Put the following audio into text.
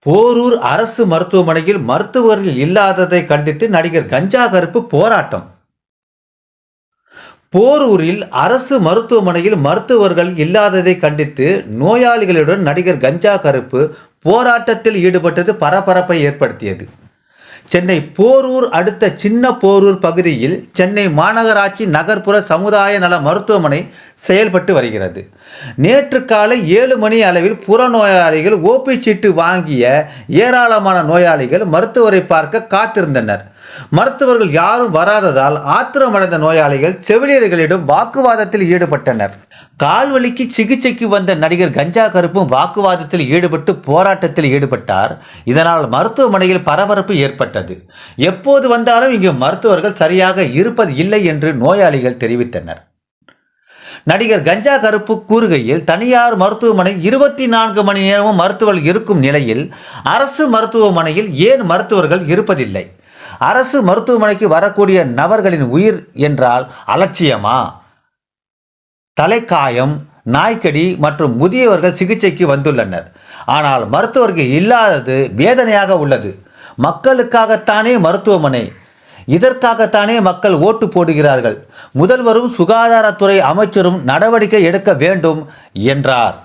போரூர் அரசு மருத்துவமனையில் மருத்துவர்கள் இல்லாததை கண்டித்து நடிகர் கஞ்சா கருப்பு போராட்டம். போரூரில் அரசு மருத்துவமனையில் மருத்துவர்கள் இல்லாததை கண்டித்து நோயாளிகளுடன் நடிகர் கஞ்சா கருப்பு போராட்டத்தில் ஈடுபட்டது பரபரப்பை ஏற்படுத்தியது. சென்னை போரூர் அடுத்த சின்ன போரூர் பகுதியில் சென்னை மாநகராட்சி நகர்ப்புற சமுதாய நல மருத்துவமனை செயல்பட்டு வருகிறது. நேற்று காலை 7 மணி அளவில் புறநோயாளிகள் ஓபி சீட்டு வாங்கிய ஏராளமான நோயாளிகள் மருத்துவரை பார்க்க காத்திருந்தனர். மருத்துவர்கள் யாரும் வராததால் ஆத்திரமடைந்த நோயாளிகள் செவிலியர்களிடம் வாக்குவாதத்தில் ஈடுபட்டனர். கால்வலிக்கு சிகிச்சைக்கு வந்த நடிகர் கஞ்சா கருப்பும் வாக்குவாதத்தில் ஈடுபட்டு போராட்டத்தில் ஈடுபட்டார். இதனால் மருத்துவமனையில் பரபரப்பு ஏற்பட்டது. எப்போது வந்தாலும் இங்கு மருத்துவர்கள் சரியாக இருப்பது இல்லை என்று நோயாளிகள் தெரிவித்தனர். நடிகர் கஞ்சா கருப்பு கூறுகையில், தனியார் மருத்துவமனை 24 மணி நேரமும் மருத்துவர்கள் இருக்கும் நிலையில் அரசு மருத்துவமனையில் ஏன் மருத்துவர்கள் இருப்பதில்லை? அரசு மருத்துவமனைக்கு வரக்கூடிய நபர்களின் உயிர் என்றால் அலட்சியமா? தலைக்காயம், நாய்க்கடி மற்றும் முதியவர்கள் சிகிச்சைக்கு வந்துள்ளனர். ஆனால் மருத்துவர்கள் இல்லாதது வேதனையாக உள்ளது. மக்களுக்காகத்தானே மருத்துவமனை, இதற்காகத்தானே மக்கள் ஓட்டு போடுகிறார்கள். முதல்வரும் சுகாதாரத்துறை அமைச்சரும் நடவடிக்கை எடுக்க வேண்டும் என்றார்.